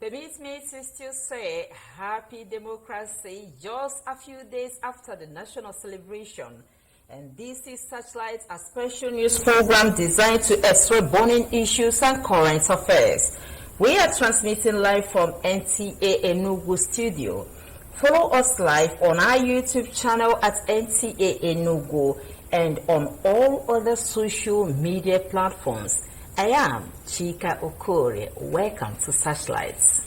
Permit me to still say happy democracy just a few days after the national celebration. And this is Searchlight, a special news program designed to explore burning issues and current affairs. We are transmitting live from Nta Enugu studio. Follow us live on our YouTube channel at Nta Enugu and on all other social media platforms. I am Chika Okore. Welcome to Searchlights.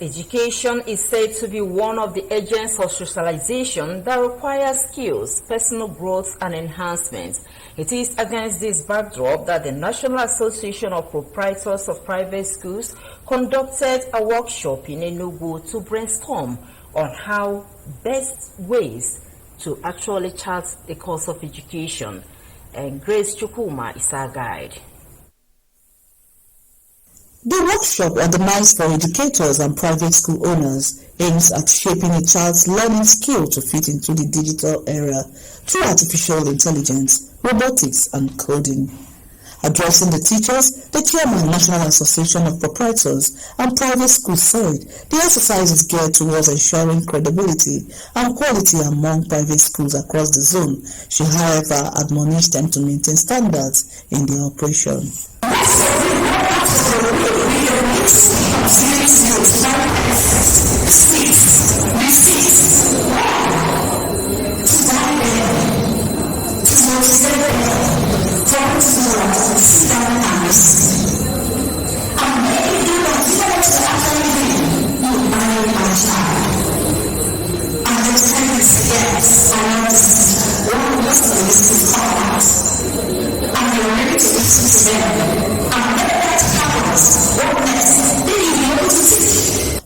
Education is said to be one of the agents of socialization that requires skills, personal growth, and enhancement. It is against this backdrop that the National Association of Proprietors of Private Schools conducted a workshop in Enugu to brainstorm on how best ways to actually chart the course of education. And Grace Chukuma is our guide. The workshop, organized for educators and private school owners, aims at shaping a child's learning skill to fit into the digital era through artificial intelligence, robotics, and coding. Addressing the teachers, the chairman, National Association of Proprietors and Private Schools, said the exercise is geared towards ensuring credibility and quality among private schools across the zone. She, however, admonished them to maintain standards in their operation.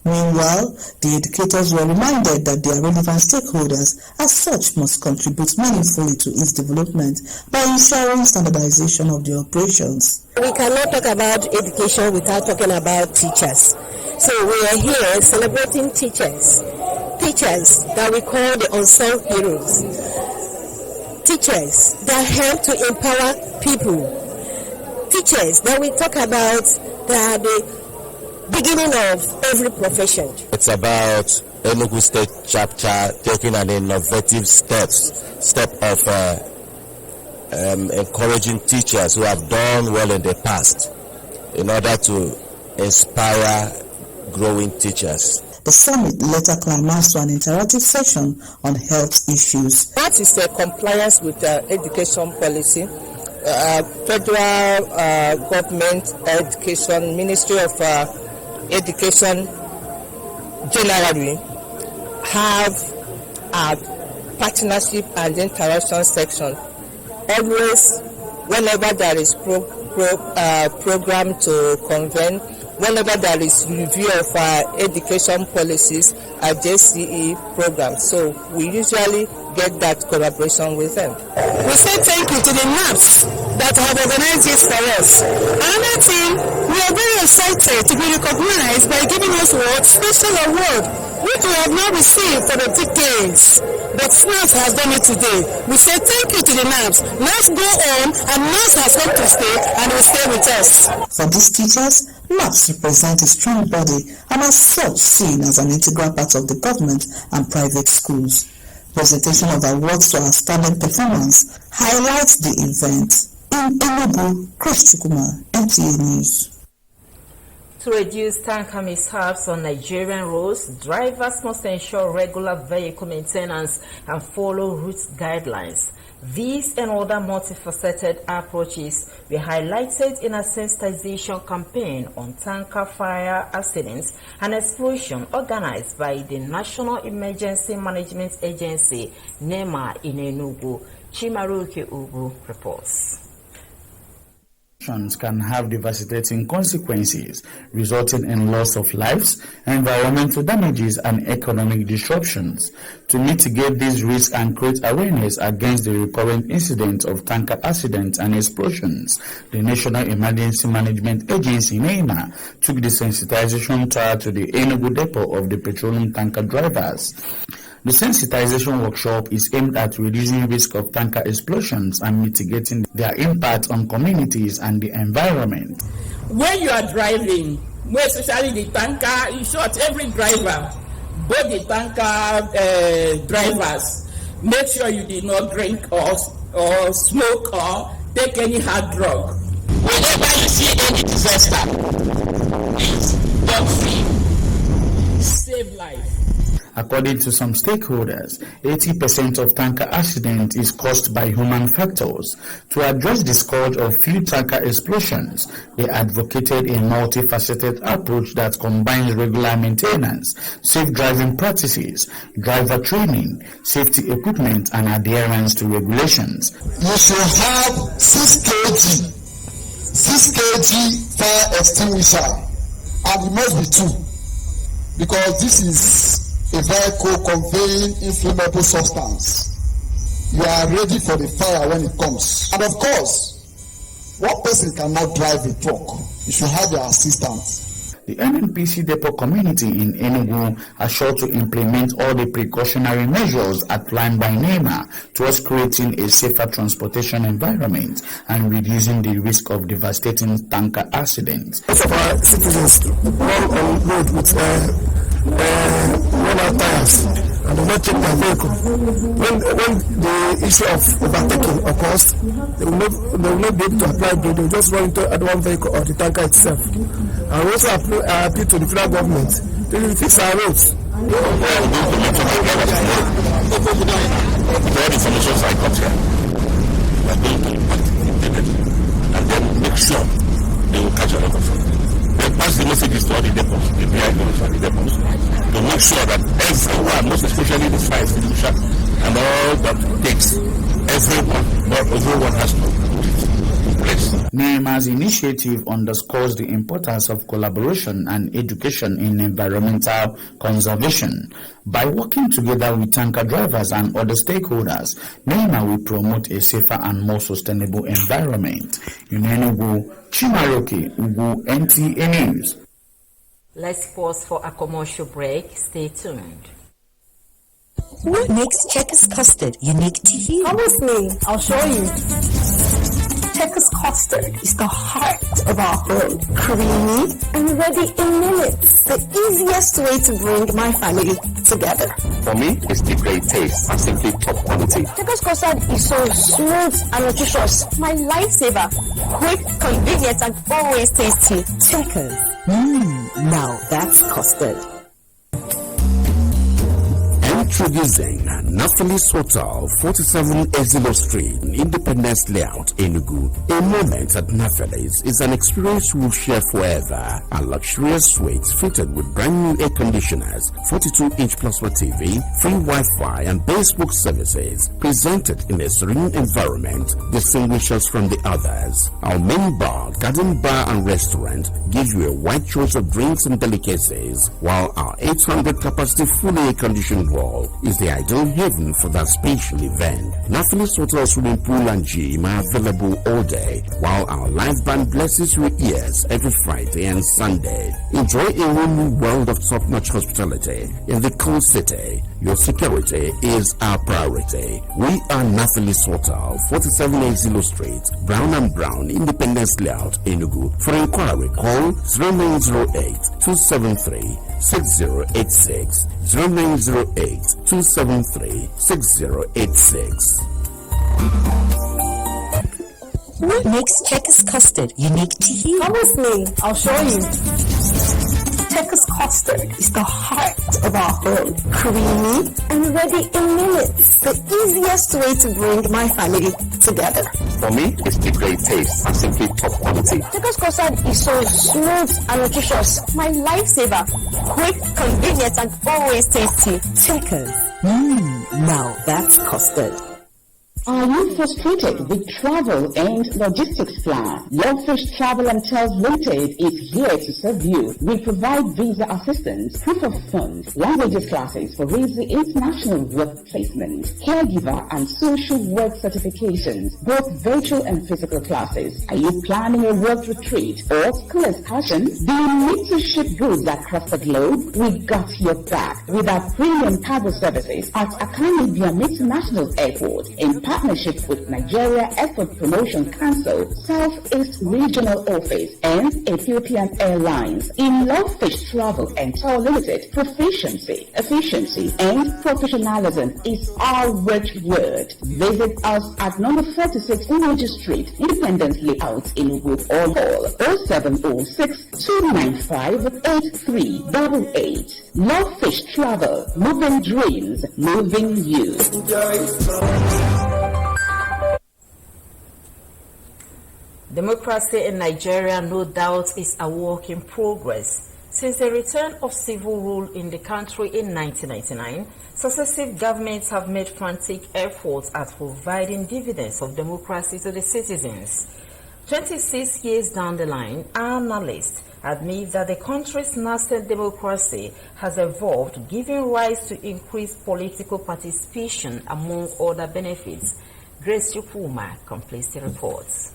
Meanwhile, the educators were reminded that their relevant stakeholders as such must contribute meaningfully to its development by ensuring standardization of the operations. We cannot talk about education without talking about teachers. So we are here celebrating teachers. Teachers that we call the unsung heroes. Teachers that help to empower people. Teachers that we talk about that are the beginning of every profession. It's about Enugu State chapter taking an innovative step of encouraging teachers who have done well in the past in order to inspire growing teachers. The summit later climaxed to an interactive session on health issues. That is the compliance with education policy. Federal government education, Ministry of Education generally have a partnership and interaction section. Always, whenever there is program to convene, whenever there is review of education policies at JCE programs. So we usually get that collaboration with them. We say thank you to the NAPS that have organized this for us. Another thing, we are very excited to be recognized by giving us what special award, which we have not received for the decades. But NAPS has done it today. We say thank you to the NAPS. NAPS go on, and NAPS has come to stay and will stay with us. For these teachers, NAPS represent a strong body and as such seen as an integral part of the government and private schools. Presentation of awards to outstanding performance highlights the event. In Enugu, Chris Chukuma, NTA News. To reduce tanker mishaps on Nigerian roads, drivers must ensure regular vehicle maintenance and follow route guidelines. These and other multifaceted approaches were highlighted in a sensitization campaign on tanker fire accidents and explosion organized by the National Emergency Management Agency, NEMA, in Enugu. Chimaruke Ugu reports. can have devastating consequences, resulting in loss of lives, environmental damages, and economic disruptions. To mitigate these risks and create awareness against the recurrent incidents of tanker accidents and explosions, the National Emergency Management Agency (NEMA) took the sensitization tour to the Enugu depot of the petroleum tanker drivers. The sensitization workshop is aimed at reducing risk of tanker explosions and mitigating their impact on communities and the environment. When you are driving, especially the tanker, in short, every driver, both the tanker drivers, make sure you did not drink or smoke or take any hard drug. Whenever you see any disaster, please don't free. Save life. According to some stakeholders, 80% of tanker accidents is caused by human factors. To address the scourge of fuel tanker explosions, they advocated a multifaceted approach that combines regular maintenance, safe driving practices, driver training, safety equipment, and adherence to regulations. You should have 6 kg fire extinguisher, and it must be 2, because this is a vehicle conveying inflammable substance. You are ready for the fire when it comes. And of course, one person cannot drive a truck. You should have your assistance. The NNPC depot community in Enugu are sure to implement all the precautionary measures outlined by NEMA towards creating a safer transportation environment and reducing the risk of devastating tanker accidents. Most of our citizens run on road with run out tires and do not check their vehicle. When the issue of overtaking occurs, they will not be able to apply brake. They will just run into one vehicle or the tanker itself. And we also appeal to the federal government to fix our roads. All the information I got here, we are going to implement and then make sure they will catch a lot of it. Then pass the messages to all the depots, the vehicles and the depots, to make sure that everyone, most especially the fire extinguisher and all that takes, everyone has to put it in place. NEMA's initiative underscores the importance of collaboration and education in environmental conservation. By working together with tanker drivers and other stakeholders, NEMA will promote a safer and more sustainable environment. In Enugu, Chimaroke Ugu, NTA News. Let's pause for a commercial break. Stay tuned. What makes Checkers custard unique to you? Come with me, I'll show you. Checkers custard is the heart of our home. Creamy and ready in minutes. The easiest way to bring my family together. For me, it's the great taste and simply top quality. Checkers custard is so smooth and nutritious. My lifesaver. Quick, convenient, and always tasty. Checkers. Now that's custard. Introducing Naphtali's Hotel, 47 Ezilo Street, Independence Layout, Enugu. A moment at Naphtali's is an experience we'll share forever. A luxurious suite fitted with brand new air conditioners, 42-inch plasma TV, free Wi-Fi, and Facebook services. Presented in a serene environment, distinguishes us from the others. Our main bar, garden bar, and restaurant gives you a wide choice of drinks and delicacies, while our 800 capacity fully air-conditioned hall is the ideal haven for that special event. Naphtali's Hotel swimming pool and gym are available all day, while our live band blesses your ears every Friday and Sunday. Enjoy a whole new world of top-notch hospitality in the cool city. Your security is our priority. We are Naphtali's Hotel, 47 Ezilo Street, Brown and Brown, Independence Layout, Enugu. For inquiry, call 0908-273-6086, 0908-273-6086. What makes Checkers custard unique to you? Come with me, I'll show you. Checkers custard is the heart of our home. Creamy and ready in minutes. The easiest way to bring my family together. For me, it's the great taste and simply top quality. Checkers custard is so smooth and nutritious. My lifesaver. Quick, convenient, and always tasty. Checkers. Now that's custard. Are you frustrated with travel and logistics plan? Lovefish Travel and Tours Limited is here to serve you. We provide visa assistance, proof of funds, languages classes for easy international work placement, caregiver and social work certifications, both virtual and physical classes. Are you planning a work retreat or school excursion? Do you need to ship goods across the globe? We got your back with our premium cargo services at Akani Biam International Airport in partnership with Nigeria Export Promotion Council, Southeast Regional Office, and Ethiopian Airlines. In Lovefish Travel and Tour Limited, proficiency, efficiency, and professionalism is our watchword. Visit us at number 46 Umoji Street, Independence Layout in Wood or call 0706 295 8388. Lovefish Travel, moving dreams, moving you. Democracy in Nigeria, no doubt, is a work in progress. Since the return of civil rule in the country in 1999, successive governments have made frantic efforts at providing dividends of democracy to the citizens. 26 years down the line, analysts admit that the country's nascent democracy has evolved, giving rise to increased political participation among other benefits. Grace Chukuma completes the reports.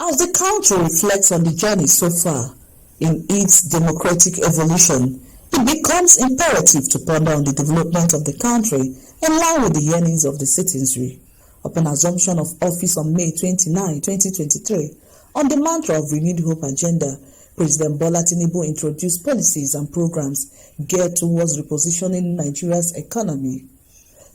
As the country reflects on the journey so far in its democratic evolution, it becomes imperative to ponder on the development of the country in line with the yearnings of the citizenry. Upon assumption of office on May 29, 2023, on the mantra of Renewed Hope Agenda, President Bola Tinubu introduced policies and programs geared towards repositioning Nigeria's economy.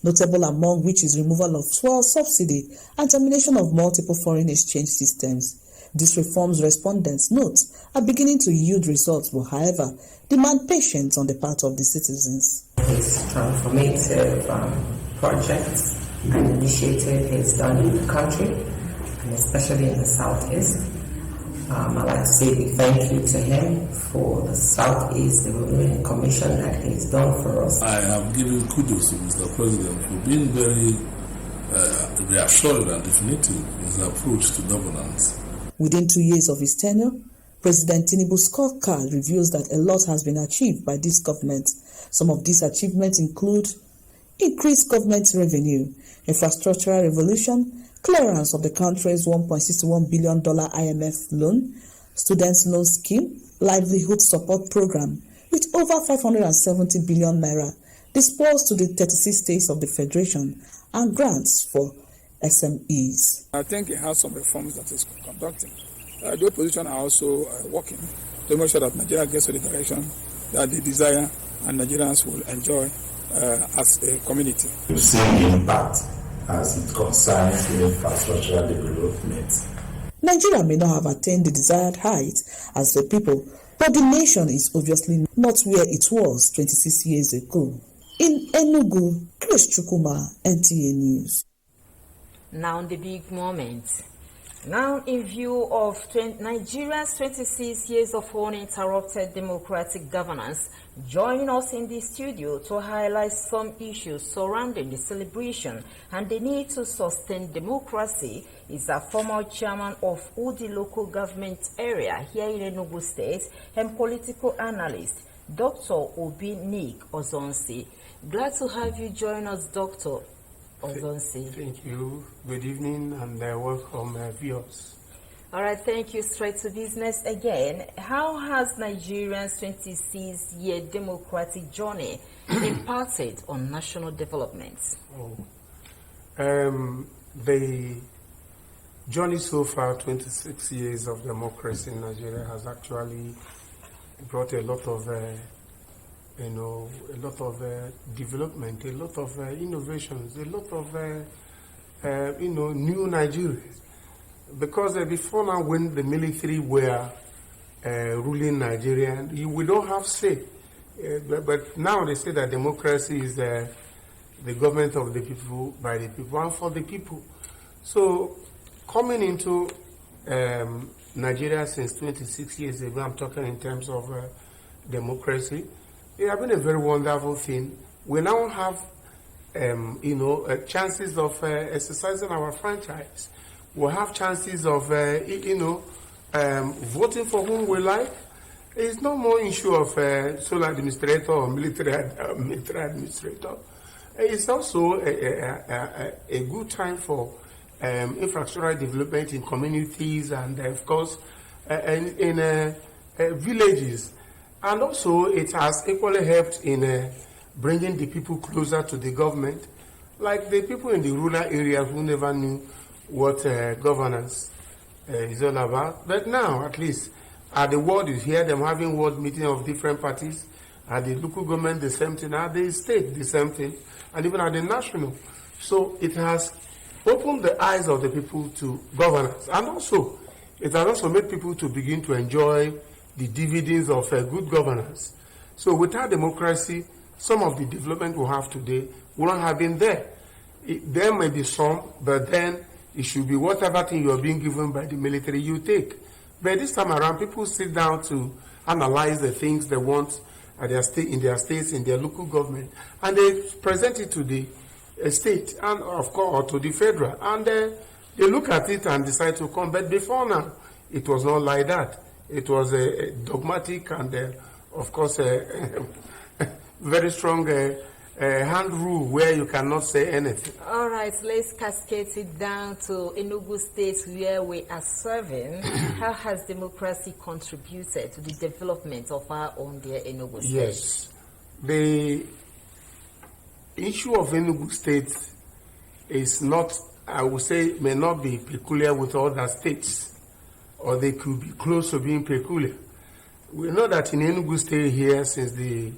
Notable among which is removal of fuel subsidy and termination of multiple foreign exchange systems. These reforms, respondents note, are beginning to yield results, but however, demand patience on the part of the citizens. His transformative projects and initiative he's done in the country, and especially in the Southeast. I'd like to say a big thank you to him for the Southeast Development Commission that he's done for us. I have given kudos to Mr. President for being very reassuring and definitive in his approach to governance. Within 2 years of his tenure, President Tinubu's scorecard reveals that a lot has been achieved by this government. Some of these achievements include increased government revenue, infrastructural revolution, clearance of the country's $1.61 billion IMF loan, students' loan scheme, livelihood support program, with over 570 billion naira dispersed to the 36 states of the Federation, and grants for SMEs. I think it has some reforms that is conducting. The opposition are also working to make sure that Nigeria gets to the direction that they desire and Nigerians will enjoy as a community. You see the impact as it concerns infrastructural development. Nigeria may not have attained the desired height as the people, but the nation is obviously not where it was 26 years ago. In Enugu, Grace Chukuma, NTA News. Now the big moment. Now in view of Nigeria's 26 years of uninterrupted democratic governance, join us in the studio to highlight some issues surrounding the celebration and the need to sustain democracy is a former chairman of Udi local government area here in Enugu State and political analyst, Dr. Obi Nick Ozonsi. Glad to have you join us, Dr. Ozonsi. Thank you. Good evening and welcome viewers. All right, thank you. Straight to business again. How has Nigeria's 26-year democratic journey impacted on national development? The journey so far, 26 years of democracy in Nigeria, has actually brought a lot of development, a lot of innovations, a lot of new Nigeria. Because before now, when the military were ruling Nigeria, we don't have say. But now they say that democracy is the government of the people, by the people, and for the people. So coming into Nigeria since 26 years ago, I'm talking in terms of democracy, it has been a very wonderful thing. We now have chances of exercising our franchise. We'll have chances of, voting for whom we like. It's no more issue of sole administrator or military administrator. It's also a good time for infrastructural development in communities and, of course, in villages. And also, it has equally helped in bringing the people closer to the government, like the people in the rural areas who never knew what governance is all about. But now, at least, the world is here, them having world meeting of different parties, at the local government, the same thing, at the state, the same thing, and even at the national. So it has opened the eyes of the people to governance. And also, it has also made people to begin to enjoy the dividends of good governance. So without democracy, some of the development we have today wouldn't have been there. There may be some, but then it should be whatever thing you are being given by the military you take. But this time around, people sit down to analyze the things they want at their state, in their states, in their local government, and they present it to the state and, of course, to the federal, and they look at it and decide to come. But before now, it was not like that. It was a dogmatic and, of course, a very strong hand rule where you cannot say anything. All right, let's cascade it down to Enugu State where we are serving. How has democracy contributed to the development of our own dear Enugu State? Yes. The issue of Enugu State is not, I would say, may not be peculiar with other states, or they could be close to being peculiar. We know that in Enugu State here, since the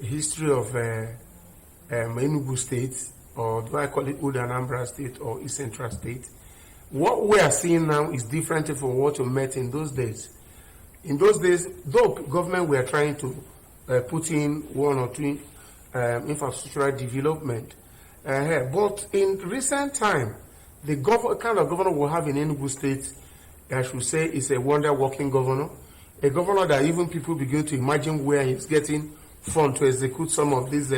history of Enugu State, or do I call it Old Anambra State or East Central State, what we are seeing now is different from what we met in those days. In those days, though government were trying to put in one or two infrastructural development, but in recent time, the kind of governor we have in Enugu State, I should say, is a wonder-working governor, a governor that even people begin to imagine where he's getting fund to execute some of these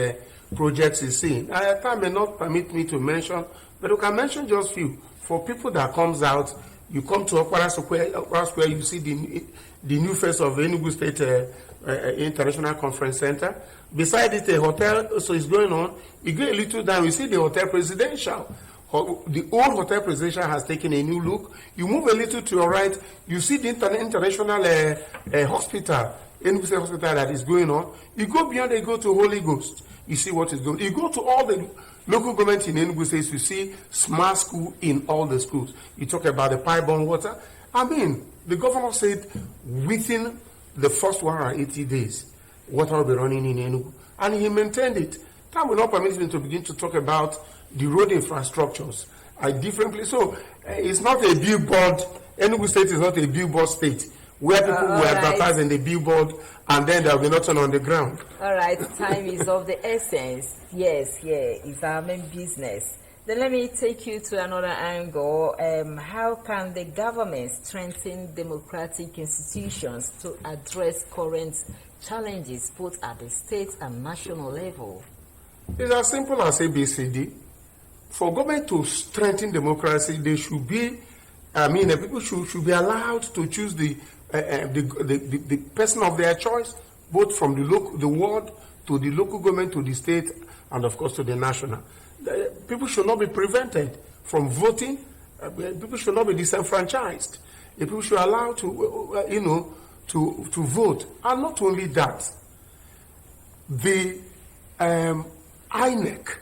projects he's seeing. Time may not permit me to mention, but we can mention just few. For people that comes out, you come to Okwara Square, you see the new face of Enugu State International Conference Center. Beside it, a hotel, so it's going on. You go a little down, you see the Hotel Presidential. The old Hotel Presidential has taken a new look. You move a little to your right, you see the international hospital, Enugu State Hospital that is going on. You go beyond, you go to Holy Ghost. You see what is going on. You go to all the local government in Enugu State, you see smart school in all the schools. You talk about the pipe-borne water. I mean, the governor said within the first 180 days, water will be running in Enugu. And he maintained it. That will not permit him to begin to talk about the road infrastructures at different places. So it's not a billboard. Enugu State is not a billboard state where people will advertise in the billboard and then there will be nothing on the ground. All right, time is of the essence. Yes, it's our main business. Then let me take you to another angle. How can the government strengthen democratic institutions to address current challenges both at the state and national level? It's as simple as ABCD. For government to strengthen democracy, they should be, people should be allowed to choose the person of their choice, both from the ward to the local government to the state and of course to the national. People should not be prevented from voting. People should not be disenfranchised. People should allow to vote. And not only that, the INEC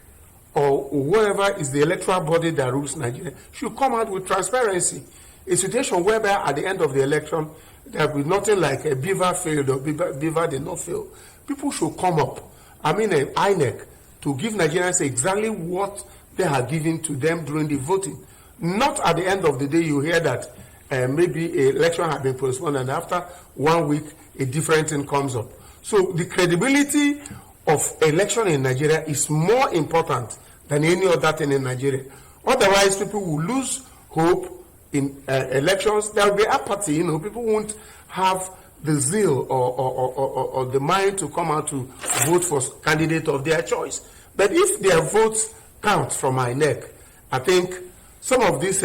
or whatever is the electoral body that rules Nigeria should come out with transparency. A situation whereby at the end of the election there will be nothing like a beaver failed or beaver did not fail. People should come up, INEC, to give Nigerians exactly what they are giving to them during the voting. Not at the end of the day you hear that maybe an election has been postponed and after 1 week a different thing comes up. So the credibility of election in Nigeria is more important than any other thing in Nigeria. Otherwise, people will lose hope in elections. There will be apathy. People won't have the zeal or the mind to come out to vote for candidate of their choice. But if their votes count from my neck, I think some of these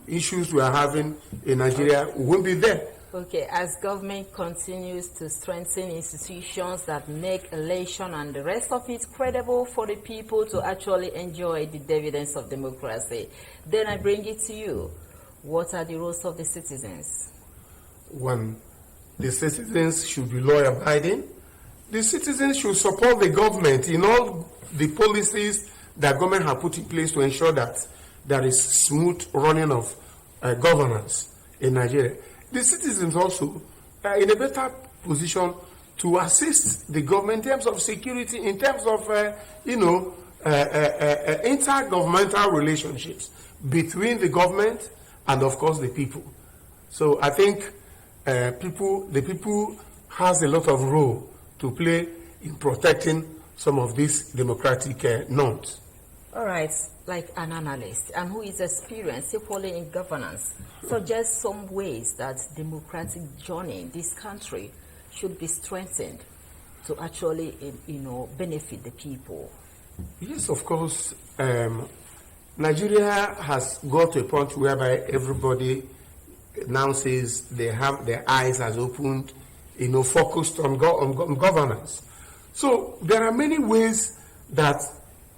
issues we are having in Nigeria won't be there. Okay, as government continues to strengthen institutions that make election and the rest of it credible for the people to actually enjoy the dividends of democracy, then I bring it to you. What are the roles of the citizens? One, the citizens should be law-abiding. The citizens should support the government in all the policies that government have put in place to ensure that there is smooth running of governance in Nigeria. The citizens also are in a better position to assist the government in terms of security, in terms of, intergovernmental relationships between the government and, of course, the people. So I think the people has a lot of role to play in protecting some of these democratic norms. All right, like an analyst and who is experienced equally in governance, suggest some ways that democratic journey in this country should be strengthened to actually, benefit the people. Yes, of course. Nigeria has got to a point whereby everybody now says they have their eyes has opened, focused on governance. So there are many ways that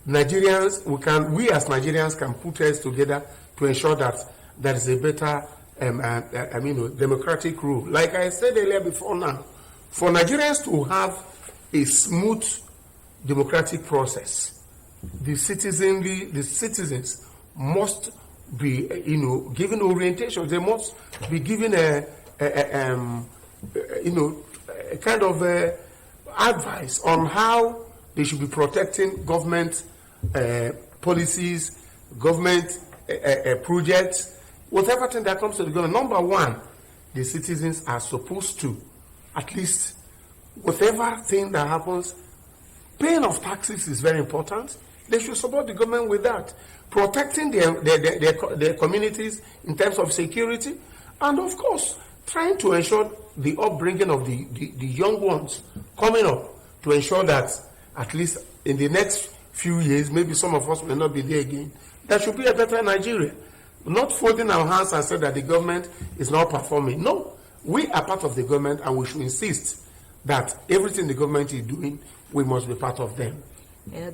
we as Nigerians can put heads together to ensure that there is a better, democratic rule. Like I said earlier before now, for Nigerians to have a smooth democratic process, the citizens must be, given orientation. They must be given a kind of advice on how they should be protecting government policies, government projects, whatever thing that comes to the government. Number one, the citizens are supposed to, at least, whatever thing that happens, paying of taxes is very important. They should support the government with that. Protecting their communities in terms of security, and of course, trying to ensure the upbringing of the young ones coming up, to ensure that at least in the next few years, maybe some of us may not be there again, there should be a better Nigeria. Not folding our hands and say that the government is not performing. No, we are part of the government and we should insist that everything the government is doing, we must be part of them.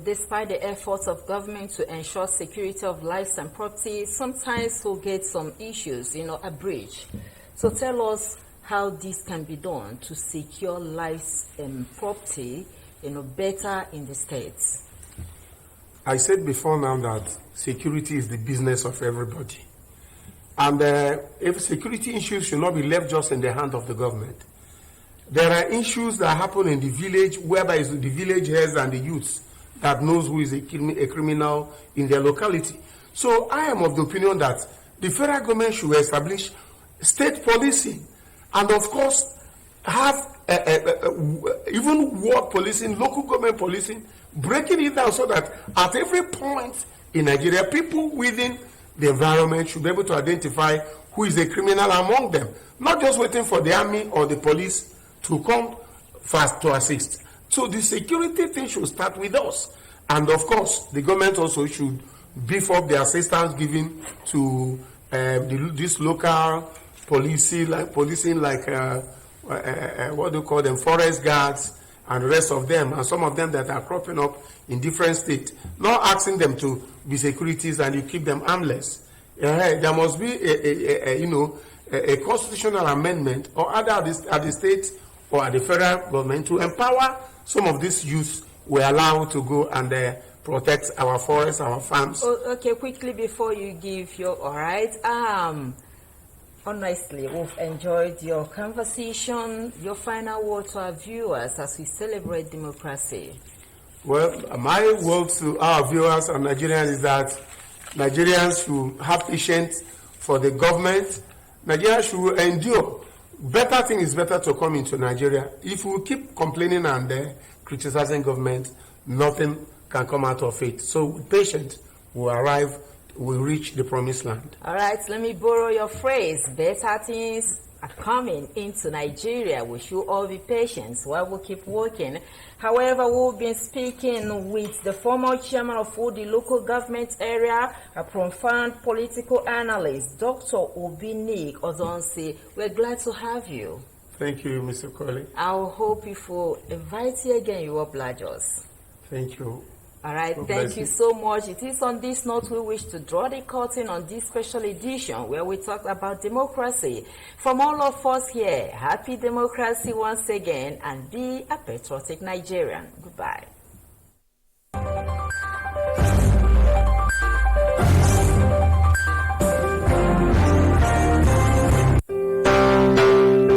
Despite the efforts of government to ensure security of lives and property, sometimes we'll get some issues, a breach. So tell us how this can be done to secure lives and property, better in the states. I said before now that security is the business of everybody. And if security issues should not be left just in the hand of the government. There are issues that happen in the village, whereby it's the village heads and the youths that knows who is a criminal in their locality. So I am of the opinion that the federal government should establish state policing and, of course, have even ward policing, local government policing, breaking it down so that at every point in Nigeria, people within the environment should be able to identify who is a criminal among them, not just waiting for the army or the police to come fast to assist. So the security thing should start with us. And of course, the government also should beef up the assistance given to this local policing like what do you call them, forest guards and the rest of them, and some of them that are cropping up in different states, not asking them to be securities and you keep them armless. There must be a constitutional amendment or either at the state or at the federal government to empower some of these youths we allow to go and protect our forests, our farms. Okay, quickly before you give your, all right. Honestly, we've enjoyed your conversation. Your final word to our viewers as we celebrate democracy. Well, my word to our viewers and Nigerians is that Nigerians should have patience for the government. Nigerians should endure. Better thing is better to come into Nigeria. If we keep complaining and criticizing government, nothing can come out of it. So with patience, we'll arrive, we'll reach the promised land. All right, let me borrow your phrase. Better things are coming into Nigeria. We should all be patient while we keep working. However, we've been speaking with the former chairman of the local government area, a profound political analyst, Dr. Obinik Ozonsi. We're glad to have you. Thank you, Mr. Coley. I hope if we invite you again, you oblige us. Thank you. All right, thank you so much. It is on this note we wish to draw the curtain on this special edition where we talk about democracy. From all of us here, happy democracy once again, and be a patriotic Nigerian. Goodbye.